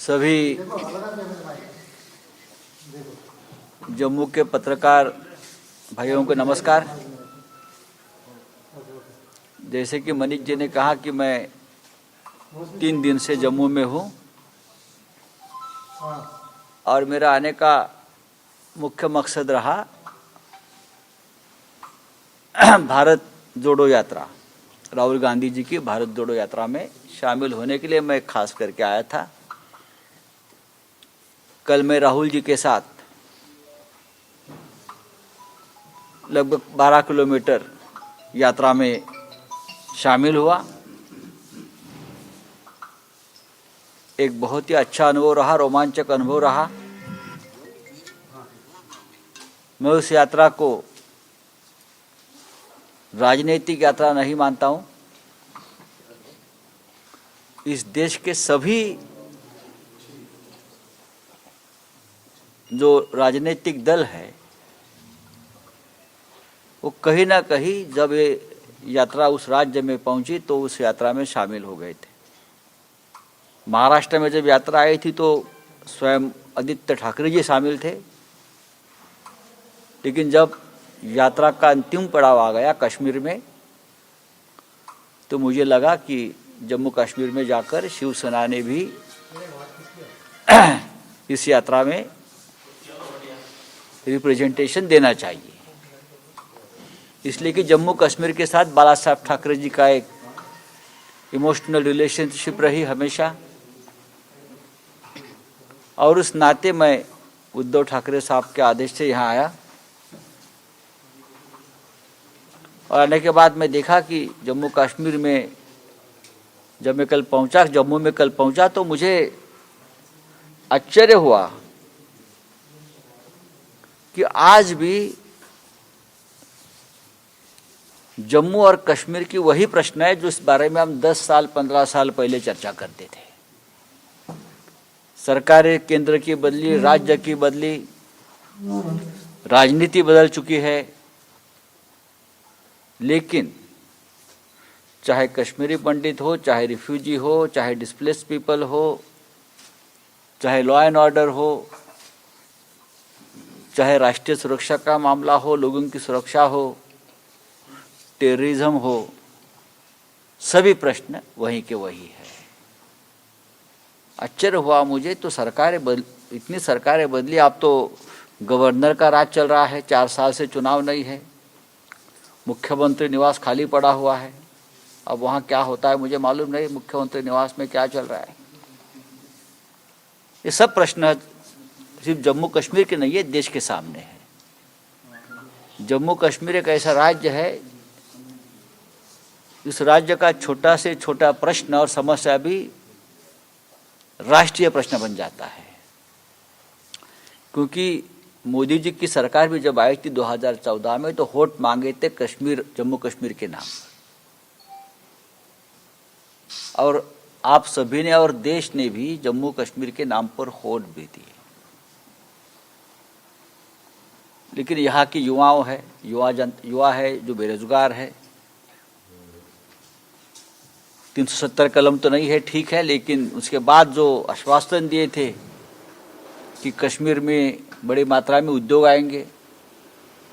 सभी जम्मू के पत्रकार भाइयों को नमस्कार। जैसे कि मनीष जी ने कहा कि मैं 3 दिन से जम्मू में हूँ और मेरा आने का मुख्य मकसद रहा भारत जोड़ो यात्रा, राहुल गांधी जी की भारत जोड़ो यात्रा में शामिल होने के लिए मैं खास करके आया था। कल मैं राहुल जी के साथ लगभग 12 किलोमीटर यात्रा में शामिल हुआ। एक बहुत ही अच्छा अनुभव रहा, रोमांचक अनुभव रहा। मैं उस यात्रा को राजनीतिक यात्रा नहीं मानता हूँ। इस देश के सभी जो राजनीतिक दल है वो कहीं ना कहीं जब ये यात्रा उस राज्य में पहुंची तो उस यात्रा में शामिल हो गए थे। महाराष्ट्र में जब यात्रा आई थी तो स्वयं आदित्य ठाकरे जी शामिल थे, लेकिन जब यात्रा का अंतिम पड़ाव आ गया कश्मीर में तो मुझे लगा कि जम्मू कश्मीर में जाकर शिवसेना ने भी इस यात्रा में रिप्रेजेंटेशन देना चाहिए, इसलिए कि जम्मू कश्मीर के साथ बाला साहब ठाकरे जी का एक इमोशनल रिलेशनशिप रही हमेशा। और उस नाते मैं उद्धव ठाकरे साहब के आदेश से यहाँ आया और आने के बाद मैं देखा कि जम्मू कश्मीर में जब मैं कल पहुँचा, जम्मू में कल पहुँचा तो मुझे आश्चर्य हुआ कि आज भी जम्मू और कश्मीर की वही प्रश्न है जो इस बारे में हम 10 साल 15 साल पहले चर्चा करते थे। सरकारें केंद्र की बदली, राज्य की बदली, राजनीति बदल चुकी है, लेकिन चाहे कश्मीरी पंडित हो, चाहे रिफ्यूजी हो, चाहे डिस्प्लेस्ड पीपल हो, चाहे लॉ एंड ऑर्डर हो, चाहे राष्ट्रीय सुरक्षा का मामला हो, लोगों की सुरक्षा हो, टेररिज्म हो, सभी प्रश्न वहीं के वही है। आश्चर्य हुआ मुझे तो इतनी सरकारें बदली। अब तो गवर्नर का राज चल रहा है, 4 साल से चुनाव नहीं है, मुख्यमंत्री निवास खाली पड़ा हुआ है। अब वहाँ क्या होता है मुझे मालूम नहीं, मुख्यमंत्री निवास में क्या चल रहा है। ये सब प्रश्न सिर्फ जम्मू कश्मीर के नहीं है, देश के सामने है। जम्मू कश्मीर एक ऐसा राज्य है, इस राज्य का छोटा से छोटा प्रश्न और समस्या भी राष्ट्रीय प्रश्न बन जाता है। क्योंकि मोदी जी की सरकार भी जब आई थी 2014 में तो वोट मांगे थे कश्मीर, जम्मू कश्मीर के नाम, और आप सभी ने और देश ने भी जम्मू कश्मीर के नाम पर वोट भी दिए। लेकिन यहाँ की युवा है जो बेरोजगार है। 370 कलम तो नहीं है, ठीक है, लेकिन उसके बाद जो आश्वासन दिए थे कि कश्मीर में बड़ी मात्रा में उद्योग आएंगे,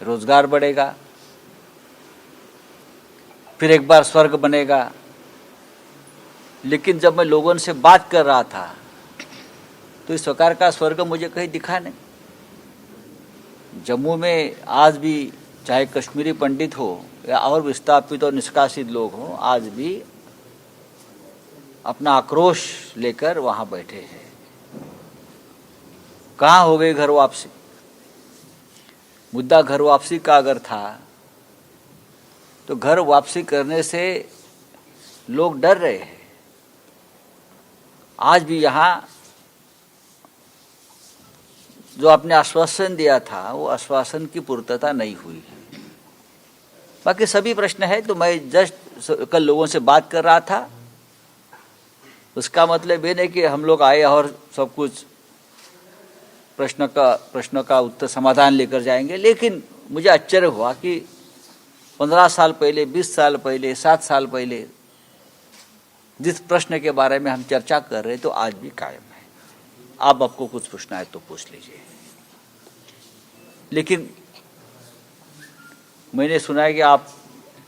रोजगार बढ़ेगा, फिर एक बार स्वर्ग बनेगा, लेकिन जब मैं लोगों से बात कर रहा था तो इस प्रकार का स्वर्ग मुझे कहीं दिखा नहीं। जम्मू में आज भी चाहे कश्मीरी पंडित हो या और विस्थापित और निष्कासित लोग हों, आज भी अपना आक्रोश लेकर वहां बैठे हैं। कहाँ हो गई घर वापसी? मुद्दा घर वापसी का अगर था तो घर वापसी करने से लोग डर रहे हैं। आज भी यहाँ जो आपने आश्वासन दिया था वो आश्वासन की पूर्तता नहीं हुई है। बाकी सभी प्रश्न है। तो मैं जस्ट कल लोगों से बात कर रहा था, उसका मतलब ये नहीं कि हम लोग आए और सब कुछ प्रश्नों का उत्तर समाधान लेकर जाएंगे। लेकिन मुझे आश्चर्य हुआ कि 15 साल पहले, 20 साल पहले, 7 साल पहले जिस प्रश्न के बारे में हम चर्चा कर रहे तो आज भी कायम है। आपको कुछ पूछना है तो पूछ लीजिए। लेकिन मैंने सुना है कि आप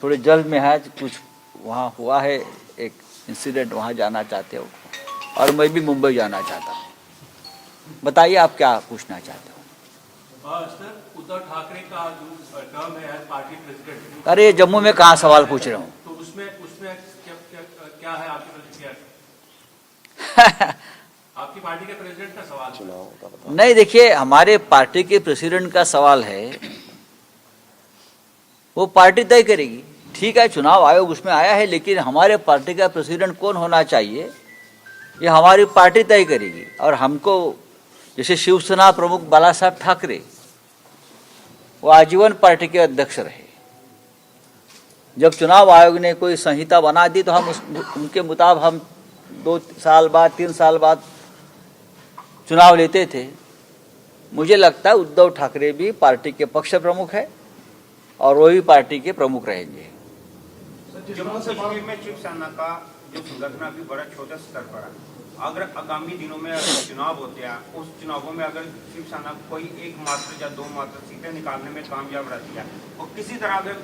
थोड़े जल्द में है, कुछ वहाँ हुआ है, एक इंसिडेंट, वहाँ जाना चाहते हो, और मैं भी मुंबई जाना चाहता हूँ। बताइए आप क्या पूछना चाहते हो। सर, उद्धव ठाकरे का जो टर्म है एज पार्टी प्रेसिडेंट, अरे जम्मू में कहाँ सवाल पूछ रहे हूँ। तो उसमें क्या है आपकी प्रतिक्रिया? आपकी पार्टी के प्रेसिडेंट का सवाल चुनाव नहीं, देखिए, हमारे पार्टी के प्रेसिडेंट का सवाल है, वो पार्टी तय करेगी। ठीक है, चुनाव आयोग उसमें आया है, लेकिन हमारे पार्टी का प्रेसिडेंट कौन होना चाहिए ये हमारी पार्टी तय करेगी। और हमको, जैसे शिवसेना प्रमुख बाला साहब ठाकरे, वो आजीवन पार्टी के अध्यक्ष रहे। जब चुनाव आयोग ने कोई संहिता बना दी तो हम उनके मुताबिक हम 2 साल बाद 3 साल बाद चुनाव लेते थे। मुझे लगता है उद्धव ठाकरे भी पार्टी के पक्ष प्रमुख है और वही पार्टी के प्रमुख रहेंगे। जम्मू कश्मीर में शिवसेना का जो संगठन अभी बड़ा छोटा स्तर पर है, अगर आगामी दिनों में चुनाव होते हैं, उस चुनावों में अगर शिवसेना कोई 1 मात्र या 2 मात्र सीटें निकालने में कामयाब रहती है, और किसी तरह अगर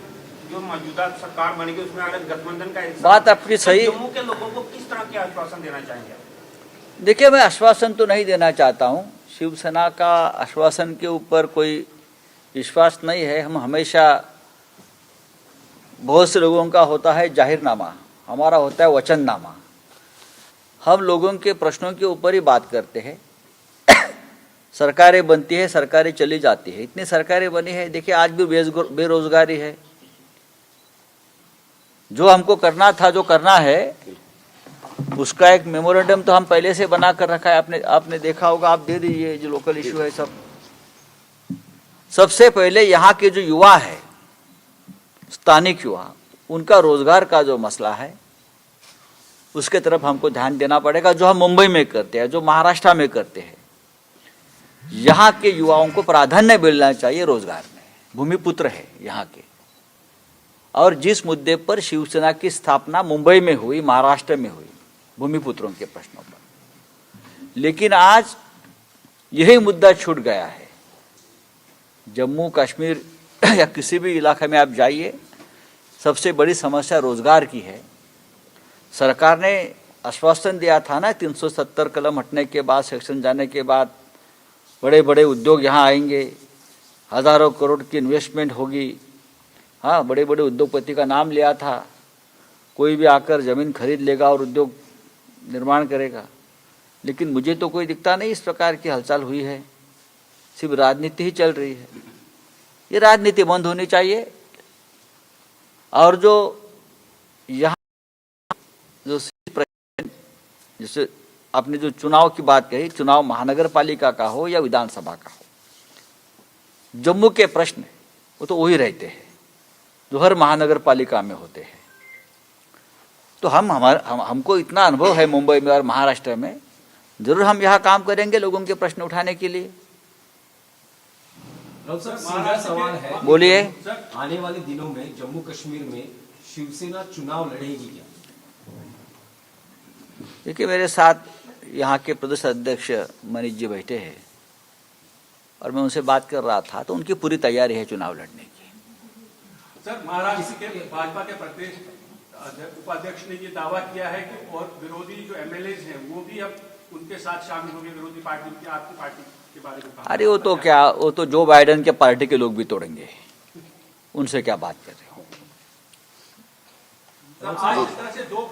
जो मौजूदा सरकार बनेगी उसमें अगर गठबंधन का बात आपकी सही। जम्मू के लोगों को किस तरह के आश्वासन देना चाहेंगे? देखिए, मैं आश्वासन तो नहीं देना चाहता हूँ। शिवसेना का आश्वासन के ऊपर कोई विश्वास नहीं है। हम हमेशा, बहुत से लोगों का होता है जाहिरनामा, हमारा होता है वचननामा। हम लोगों के प्रश्नों के ऊपर ही बात करते हैं। सरकारें बनती है, सरकारें चली जाती है, इतनी सरकारें बनी है। देखिए, आज भी बेरोजगारी है। जो हमको करना था, जो करना है, उसका एक मेमोरेंडम तो हम पहले से बना कर रखा है। आपने देखा होगा, आप दे दीजिए जो लोकल इशू है सब। सबसे पहले यहाँ के जो युवा है, स्थानिक युवा, उनका रोजगार का जो मसला है, उसके तरफ हमको ध्यान देना पड़ेगा। जो हम मुंबई में करते हैं, जो महाराष्ट्र में करते हैं, यहाँ के युवाओं को प्राधान्य मिलना चाहिए रोजगार में। भूमिपुत्र है यहाँ के। और जिस मुद्दे पर शिवसेना की स्थापना मुंबई में हुई, महाराष्ट्र में हुई, भूमिपुत्रों के प्रश्नों पर, लेकिन आज यही मुद्दा छूट गया है। जम्मू कश्मीर या किसी भी इलाके में आप जाइए, सबसे बड़ी समस्या रोजगार की है। सरकार ने आश्वासन दिया था ना, 370 कलम हटने के बाद, सेक्शन जाने के बाद बड़े बड़े उद्योग यहाँ आएंगे, हजारों करोड़ की इन्वेस्टमेंट होगी। हाँ, बड़े बड़े उद्योगपति का नाम लिया था। कोई भी आकर ज़मीन खरीद लेगा और उद्योग निर्माण करेगा। लेकिन मुझे तो कोई दिखता नहीं इस प्रकार की हलचल हुई है। सिर्फ राजनीति ही चल रही है। ये राजनीति बंद होनी चाहिए। और जो यहाँ जो जैसे आपने जो चुनाव की बात कही, चुनाव महानगर पालिका का हो या विधानसभा का हो, जम्मू के प्रश्न वो तो वही रहते हैं जो हर महानगर पालिका में होते हैं। तो हमको इतना अनुभव है मुंबई में और महाराष्ट्र में, जरूर हम यहाँ काम करेंगे लोगों के प्रश्न उठाने के लिए। सीधा सवाल है, बोलिए। आने वाले दिनों में जम्मू कश्मीर में शिवसेना चुनाव लड़ेगी क्या? देखिए, मेरे साथ यहाँ के प्रदेश अध्यक्ष मनीष जी बैठे हैं और मैं उनसे बात कर रहा था, तो उनकी पूरी तैयारी है चुनाव लड़ने की। सर, महाराष्ट्र के भाजपा के प्रदेश उपाध्यक्ष ने ये दावा किया है कि और विरोधी जो एमएलए हैं वो भी अब उनके साथ शामिल होंगे, विरोधी पार्टी की, आपकी पार्टी के बारे में कहा। अरे वो तो क्या, वो तो जो बाइडेन के पार्टी के लोग भी तोड़ेंगे, उनसे क्या बात कर रहे हो। आज इस तरह से 2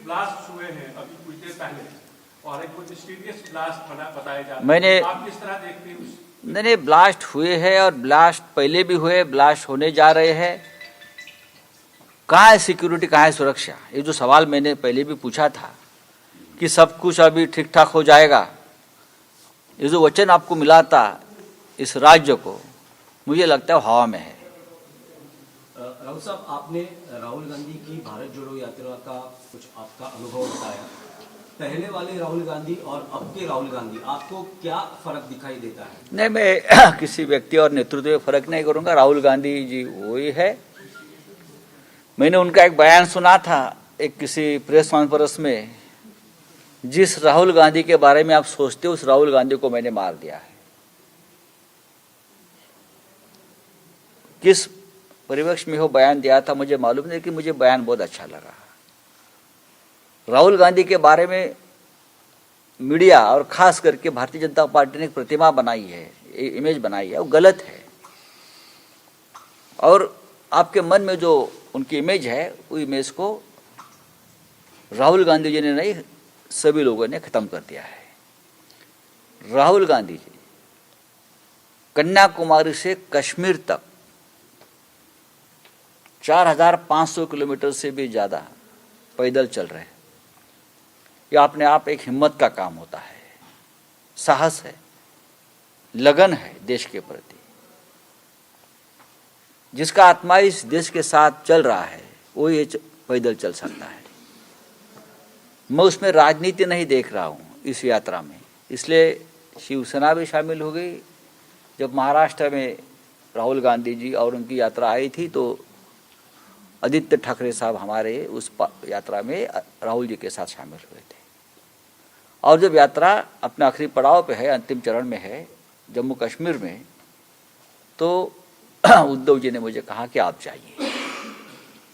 ब्लास्ट हुए हैं अभी कुछ देर पहले, और एक मिस्टीरियस ब्लास्ट बताया जा रहा है। आप किस तरह देखते हैं? नहीं, ब्लास्ट हुए हैं और ब्लास्ट पहले भी हुए, ब्लास्ट होने जा रहे हैं। कहाँ है सिक्योरिटी, कहाँ है सुरक्षा? ये जो सवाल मैंने पहले भी पूछा था कि सब कुछ अभी ठीक ठाक हो जाएगा, ये जो वचन आपको मिला था इस राज्य को, मुझे लगता है हवा में है। राहुल साहब, आपने राहुल गांधी की भारत जोड़ो यात्रा का कुछ आपका अनुभव बताया। पहले वाले राहुल गांधी और अब के राहुल गांधी, आपको क्या फर्क दिखाई देता है? नहीं, मैं किसी व्यक्ति और नेतृत्व में फर्क नहीं करूंगा। राहुल गांधी जी वही है। मैंने उनका एक बयान सुना था एक किसी प्रेस कॉन्फ्रेंस में, जिस राहुल गांधी के बारे में आप सोचते हो उस राहुल गांधी को मैंने मार दिया है। किस परिवेश में वो बयान दिया था मुझे मालूम नहीं, कि मुझे बयान बहुत अच्छा लगा। राहुल गांधी के बारे में मीडिया और खास करके भारतीय जनता पार्टी ने एक प्रतिमा बनाई है, इमेज बनाई है, वो गलत है। और आपके मन में जो उनकी इमेज है, वो इमेज को राहुल गांधी जी ने नहीं, सभी लोगों ने खत्म कर दिया है। राहुल गांधी जी कन्याकुमारी से कश्मीर तक 4500 किलोमीटर से भी ज्यादा पैदल चल रहे हैं। यह अपने आप एक हिम्मत का काम होता है, साहस है, लगन है देश के प्रति। जिसका आत्मा इस देश के साथ चल रहा है वो ये पैदल चल सकता है। मैं उसमें राजनीति नहीं देख रहा हूँ इस यात्रा में, इसलिए शिवसेना भी शामिल हो गई। जब महाराष्ट्र में राहुल गांधी जी और उनकी यात्रा आई थी तो आदित्य ठाकरे साहब हमारे उस यात्रा में राहुल जी के साथ शामिल हुए थे। और जब यात्रा अपने आखिरी पड़ाव पे है, अंतिम चरण में है जम्मू कश्मीर में, तो उद्धव जी ने मुझे कहा कि आप जाइए।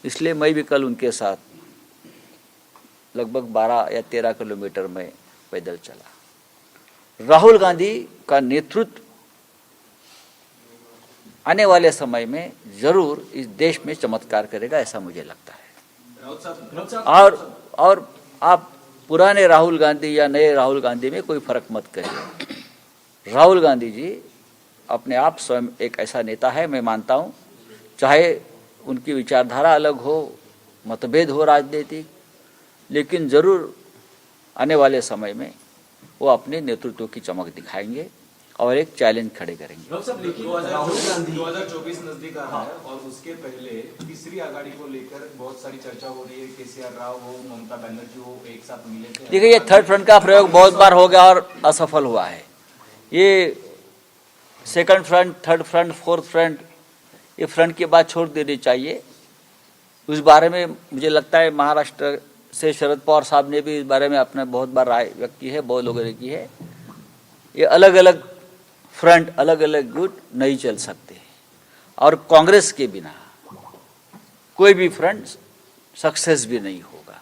इसलिए मैं भी कल उनके साथ लगभग 12 या 13 किलोमीटर में पैदल चला। राहुल गांधी का नेतृत्व आने वाले समय में जरूर इस देश में चमत्कार करेगा, ऐसा मुझे लगता है। और आप पुराने राहुल गांधी या नए राहुल गांधी में कोई फर्क मत करिए। राहुल गांधी जी अपने आप स्वयं एक ऐसा नेता है, मैं मानता हूँ, चाहे उनकी विचारधारा अलग हो, मतभेद हो राजनीतिक, लेकिन जरूर आने वाले समय में वो अपने नेतृत्व की चमक दिखाएंगे और एक चैलेंज खड़े करेंगे। लेकिन राहुल गांधी 2024 नजदीक आ रहा है और उसके पहले तीसरी आघाड़ी को लेकर बहुत सारी चर्चा हो रही है। केसीआर राव हो, ममता बनर्जी हो, एक साथ मिले थे। देखिए, ये थर्ड फ्रंट का प्रयोग बहुत बार हो गया और असफल हुआ है। ये second front, third front, fourth front, ये फ्रंट की बात छोड़ देनी चाहिए। उस बारे में मुझे लगता है महाराष्ट्र से शरद पवार साहब ने भी इस बारे में अपने बहुत बार राय व्यक्त की है, बहुत लोगों ने की है। ये अलग अलग फ्रंट, अलग अलग गुट नहीं चल सकते और कांग्रेस के बिना कोई भी फ्रंट सक्सेस भी नहीं होगा।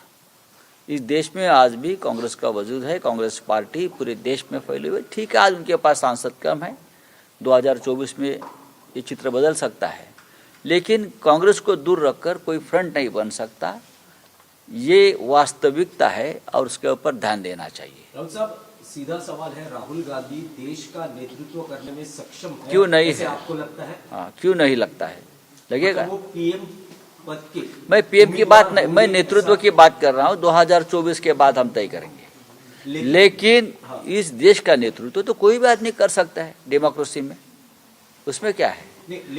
इस देश में आज भी कांग्रेस का वजूद है, कांग्रेस पार्टी पूरे देश में फैली हुई। ठीक है, आज उनके पास सांसद कम है, 2024 में ये चित्र बदल सकता है, लेकिन कांग्रेस को दूर रखकर कोई फ्रंट नहीं बन सकता। ये वास्तविकता है और उसके ऊपर ध्यान देना चाहिए। राहुल साहब, सीधा सवाल है, राहुल गांधी देश का नेतृत्व करने में सक्षम है? क्यों नहीं ऐसे है? आपको लगता है? हाँ, क्यों नहीं लगता है? लगेगा। मतलब वो पीएम पद के, मैं पीएम की बात नहीं, मैं नेतृत्व की बात कर रहा हूँ। 2024 के बाद हम तय करेंगे, लेकिन इस देश का नेतृत्व तो कोई भी आदमी कर सकता है डेमोक्रेसी में, उसमें क्या है।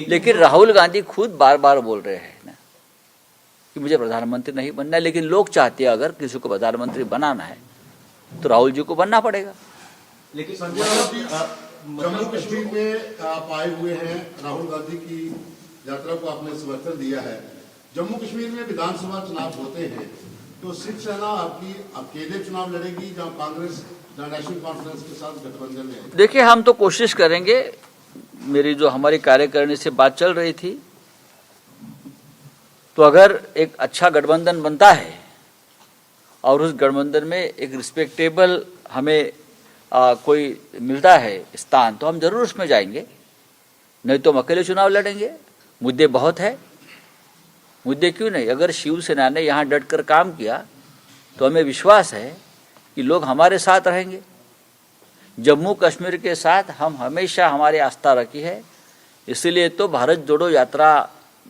लेकिन राहुल गांधी खुद बार बार बोल रहे हैं ना कि मुझे प्रधानमंत्री नहीं बनना है, लेकिन लोग चाहते हैं अगर किसी को प्रधानमंत्री बनाना है तो राहुल जी को बनना पड़ेगा। लेकिन जम्मू कश्मीर में आप आए हुए हैं, राहुल गांधी की यात्रा को आपने समर्थन दिया है। जम्मू कश्मीर में विधानसभा चुनाव होते हैं तो शिवसेना आपकी अकेले चुनाव लड़ेगी जहां कांग्रेस नेशनल कॉन्फ्रेंस के साथ गठबंधन में? देखिए, हम तो कोशिश करेंगे। मेरी जो हमारी कार्यकारिणी से बात चल रही थी, तो अगर एक अच्छा गठबंधन बनता है और उस गठबंधन में एक रिस्पेक्टेबल हमें कोई मिलता है स्थान, तो हम जरूर उसमें जाएंगे। नहीं तो हम अकेले चुनाव लड़ेंगे। मुद्दे बहुत है, मुद्दे क्यों नहीं। अगर शिवसेना ने यहाँ डट कर काम किया तो हमें विश्वास है कि लोग हमारे साथ रहेंगे। जम्मू कश्मीर के साथ हम हमेशा हमारी आस्था रखी है, इसलिए तो भारत जोड़ो यात्रा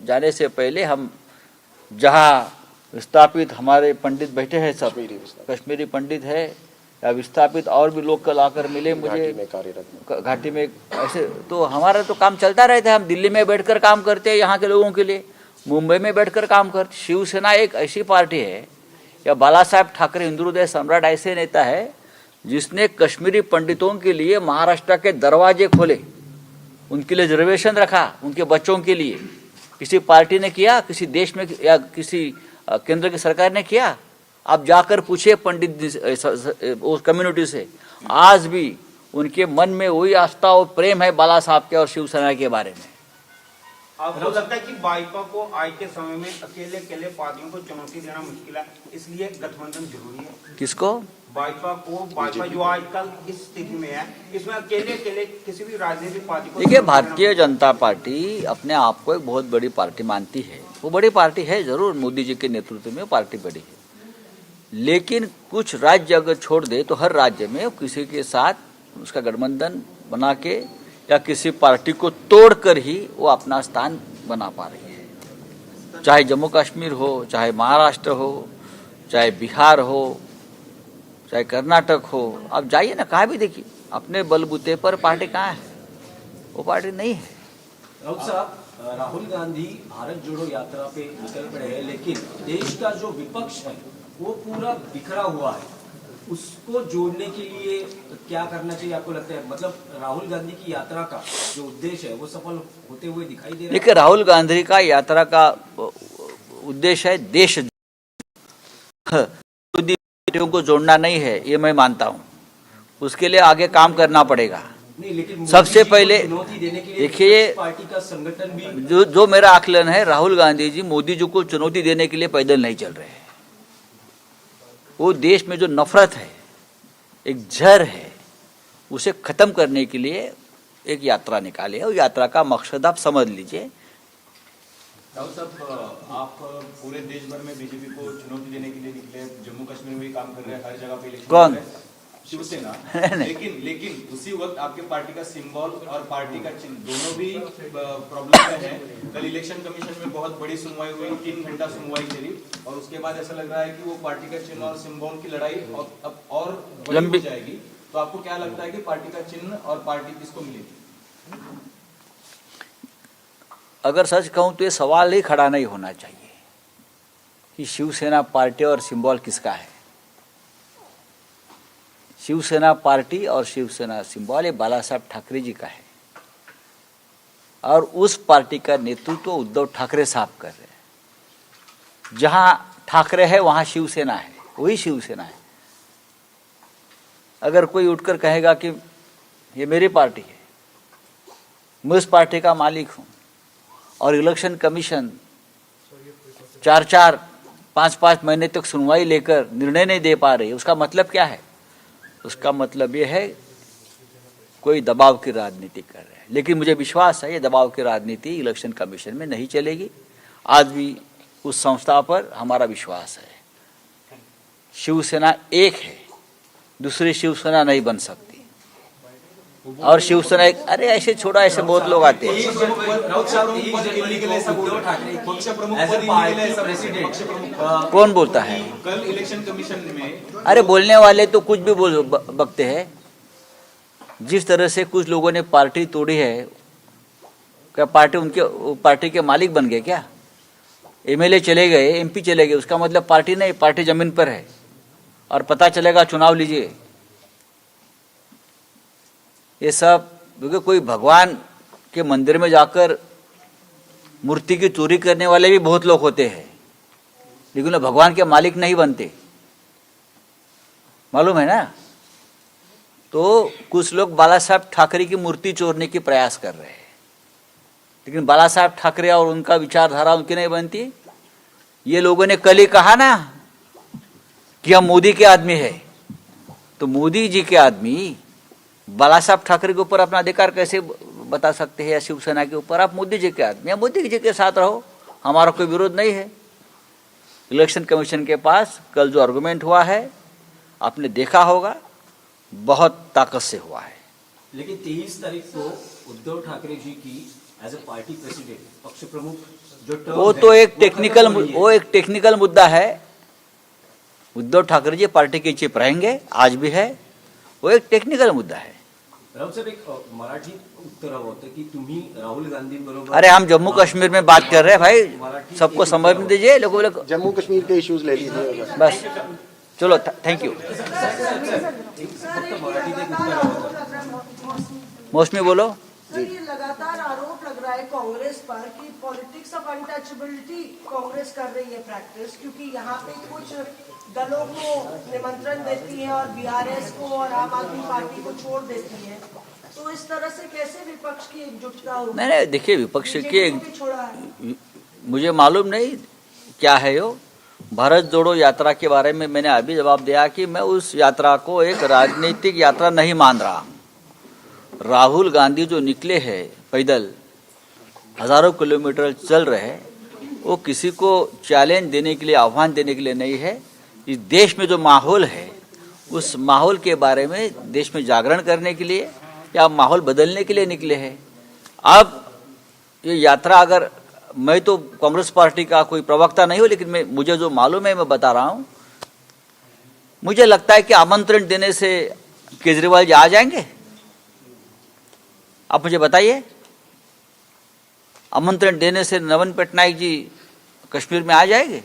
जाने से पहले हम जहाँ विस्थापित हमारे पंडित बैठे हैं, सब कश्मीरी पंडित है या विस्थापित और भी लोग कल आकर मिले मुझे घाटी में ऐसे, तो हमारा तो काम चलता रहता है। हम दिल्ली में बैठकर काम करते हैं यहाँ के लोगों के लिए, मुंबई में बैठकर काम करते। शिवसेना एक ऐसी पार्टी है या बाला साहेब ठाकरे हिंदुहृदय सम्राट ऐसे नेता है जिसने कश्मीरी पंडितों के लिए महाराष्ट्र के दरवाजे खोले, उनके लिए रिजर्वेशन रखा, उनके बच्चों के लिए। किसी पार्टी ने किया, किसी देश में या किसी केंद्र की सरकार ने किया? आप जाकर पूछिए पंडित उस कम्युनिटी से, आज भी उनके मन में वही आस्था और प्रेम है बाला साहब के और शिवसेना के बारे में। आपको लगता है कि भाजपा को आज के समय में अकेले अकेले पार्टियों को चुनौती देना मुश्किल है, इसलिए गठबंधन जरूरी है? किसको? भाजपा को। भाजपा जो आजकल इस स्थिति में है, इसमें अकेले अकेले किसी भी राजनीतिक पार्टी को। देखिए, भारतीय जनता पार्टी अपने आप को एक बहुत बड़ी पार्टी मानती है। वो बड़ी पार्टी है जरूर, मोदी जी के नेतृत्व में पार्टी बड़ी है, लेकिन कुछ राज्य अगर छोड़ दे तो हर राज्य में किसी के साथ उसका गठबंधन बना के या किसी पार्टी को तोड़कर ही वो अपना स्थान बना पा रही है। चाहे जम्मू कश्मीर हो, चाहे महाराष्ट्र हो, चाहे बिहार हो, चाहे कर्नाटक हो, आप जाइए ना, कहाँ भी देखिए, अपने बलबूते पर पार्टी कहाँ है? वो पार्टी नहीं है। राउत साहब, राहुल गांधी भारत जोड़ो यात्रा पे निकल पड़े हैं, लेकिन देश का जो विपक्ष है वो पूरा बिखरा हुआ है। उसको जोड़ने के लिए क्या करना चाहिए आपको लगता है? मतलब राहुल गांधी की यात्रा का जो उद्देश्य है वो सफल होते हुए दिखाई दे रहा है? देखिए, राहुल गांधी का यात्रा का उद्देश्य है देश को जोड़ना नहीं है, ये मैं मानता हूँ। उसके लिए आगे काम करना पड़ेगा। नहीं, लेकिन सबसे पहले चुनौती देने के लिए देखिए, पार्टी का संगठन भी जो मेरा आकलन है, राहुल गांधी जी मोदी जी को चुनौती देने के लिए पैदल नहीं चल रहे हैं। वो देश में जो नफरत है, एक जहर है, उसे खत्म करने के लिए एक यात्रा निकाली है। और यात्रा का मकसद आप समझ लीजिए। राहुल साहब, आप पूरे देश भर में बीजेपी को चुनौती देने के लिए निकले, जम्मू कश्मीर में भी काम कर रहे हैं, हर जगह पे इलेक्शन कौन? हो रहा है, शिवसेना। लेकिन उसी वक्त आपके पार्टी का सिंबल और पार्टी का चिन्ह दोनों भी प्रॉब्लम में है। कल इलेक्शन कमीशन में बहुत बड़ी सुनवाई हुई, 3 घंटा सुनवाई चली, और उसके बाद ऐसा लग रहा है कि वो पार्टी का चिन्ह और सिंबल की लड़ाई अब और बड़ी हो जाएगी। तो आपको क्या लगता है कि पार्टी का चिन्ह और पार्टी किसको मिलेगी? अगर सच कहूं तो ये सवाल ही खड़ा नहीं होना चाहिए कि शिवसेना पार्टी और सिंबल किसका है। शिवसेना पार्टी और शिवसेना सिंबल ये बाला साहब ठाकरे जी का है, और उस पार्टी का नेतृत्व उद्धव ठाकरे साहब कर रहे हैं। जहां ठाकरे है वहां शिवसेना है, वही शिवसेना है। अगर कोई उठकर कहेगा कि ये मेरी पार्टी है, मैं उस पार्टी का मालिक हूं, और इलेक्शन कमीशन 4-4, 5-5 महीने तक सुनवाई लेकर निर्णय नहीं दे पा रही, उसका मतलब क्या है? उसका मतलब ये है कोई दबाव की राजनीति कर रहे हैं। लेकिन मुझे विश्वास है ये दबाव की राजनीति इलेक्शन कमीशन में नहीं चलेगी। आज भी उस संस्था पर हमारा विश्वास है। शिवसेना एक है, दूसरी शिवसेना नहीं बन सकती। और शिवसेना एक, अरे ऐसे छोड़ा, ऐसे बहुत लोग आते हैं। कौन बोलता है? कल इलेक्शन कमीशन में अरे बोलने वाले तो कुछ भी बकते हैं। जिस तरह से कुछ लोगों ने पार्टी तोड़ी है, क्या पार्टी के मालिक बन गए क्या? एमएलए चले गए, एमपी चले गए, उसका मतलब पार्टी नहीं, पार्टी जमीन पर है। और पता चलेगा, चुनाव लीजिए। ये सब क्योंकि कोई भगवान के मंदिर में जाकर मूर्ति की चोरी करने वाले भी बहुत लोग होते हैं, लेकिन वो भगवान के मालिक नहीं बनते, मालूम है ना? तो कुछ लोग बाला साहब ठाकरे की मूर्ति चोरने की प्रयास कर रहे हैं, लेकिन बाला साहब ठाकरे और उनका विचारधारा उनकी नहीं बनती। ये लोगों ने कल ही कहा ना कि हम मोदी के आदमी है, तो मोदी जी के आदमी बाला साहब ठाकरे के ऊपर अपना अधिकार कैसे बता सकते हैं, या शिवसेना के ऊपर? आप मोदी जी के आदमी, या मोदी जी के साथ रहो, हमारा कोई विरोध नहीं है। इलेक्शन कमीशन के पास कल जो आर्गुमेंट हुआ है, आपने देखा होगा, बहुत ताकत से हुआ है। लेकिन 23 तारीख को उद्धव ठाकरे जी की एज ए पार्टी प्रेसिडेंट, पक्ष प्रमुख जो टर्म वो तो एक टेक्निकल मुद्दा है। उद्धव ठाकरे जी पार्टी के चीफ रहेंगे, आज भी है, वो एक टेक्निकल मुद्दा है। राहुल साहेब, एक मराठी उत्तर हवं होतं की तुम्ही राहुल गांधी बरोबर। अरे हम जम्मू कश्मीर में बात कर रहे हैं भाई, सबको समझने दीजिए। लोगों जम्मू कश्मीर के इश्यूज ले लीजिए बस, चलो, थैंक यू। मौसमी बोलो। सर, ये लगातार आरोप लग रहा है कांग्रेस पर कि पॉलिटिक्स ऑफ अनटचेबिलिटी कांग्रेस कर रही है प्रैक्टिस, क्योंकि यहाँ पे कुछ दलों को निमंत्रण देती है और बीआरएस को और आम आदमी पार्टी को छोड़ देती है, तो इस तरह से कैसे विपक्ष की एकजुटता होगी? नहीं, देखिए विपक्ष की बीजेपी को भी छोड़ा है। मुझे मालूम नहीं क्या है यो भारत जोड़ो यात्रा के बारे में मैंने अभी जवाब दिया कि मैं उस यात्रा को एक राजनीतिक यात्रा नहीं मान रहा। राहुल गांधी जो निकले हैं पैदल हजारों किलोमीटर चल रहे हैं, वो किसी को चैलेंज देने के लिए, आह्वान देने के लिए नहीं है। इस देश में जो माहौल है उस माहौल के बारे में देश में जागरण करने के लिए या माहौल बदलने के लिए निकले हैं। अब ये यात्रा, अगर मैं तो कांग्रेस पार्टी का कोई प्रवक्ता नहीं हूं, लेकिन मुझे जो मालूम है मैं बता रहा हूं। मुझे लगता है कि आमंत्रण देने से केजरीवाल जी आ जाएंगे। आप मुझे बताइए, आमंत्रण देने से नवीन पटनायक जी कश्मीर में आ जाएंगे?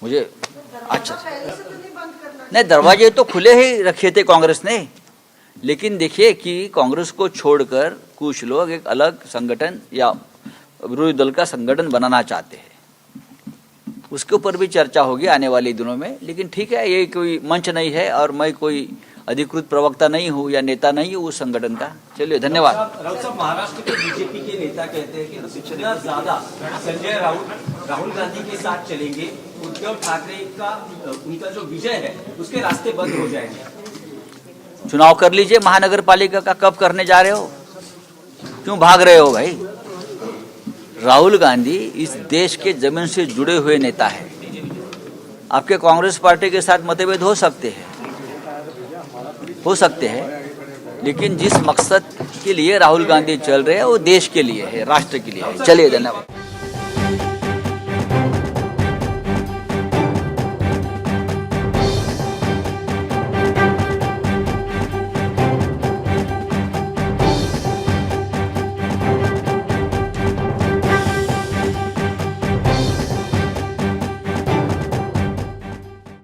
मुझे अच्छा, पहले से तो नहीं बंद करना। नहीं, दरवाजे तो खुले ही रखे थे कांग्रेस ने, लेकिन देखिए कि कांग्रेस को छोड़कर कुछ लोग एक अलग संगठन या विरोधी दल का संगठन बनाना चाहते हैं। उसके ऊपर भी चर्चा होगी आने वाले दिनों में, लेकिन ठीक है, ये कोई मंच नहीं है और मैं कोई अधिकृत प्रवक्ता नहीं हूँ या नेता नहीं हूँ उस संगठन का। चलिए, धन्यवाद। राहुल साहब, महाराष्ट्र के बीजेपी के नेता कहते हैं कि जितना ज्यादा संजय राहुल गांधी के साथ चलेंगे, उद्धव ठाकरे का उनका जो विजय है उसके रास्ते बंद हो जाएंगे। चुनाव कर लीजिए महानगर पालिका का। कब करने जा रहे हो? क्यों भाग रहे हो भाई? राहुल गांधी इस देश के जमीन से जुड़े हुए नेता है। आपके कांग्रेस पार्टी के साथ मतभेद हो सकते हैं, लेकिन जिस मकसद के लिए राहुल गांधी चल रहे हैं वो देश के लिए है, राष्ट्र के लिए है। चलिए, धन्यवाद।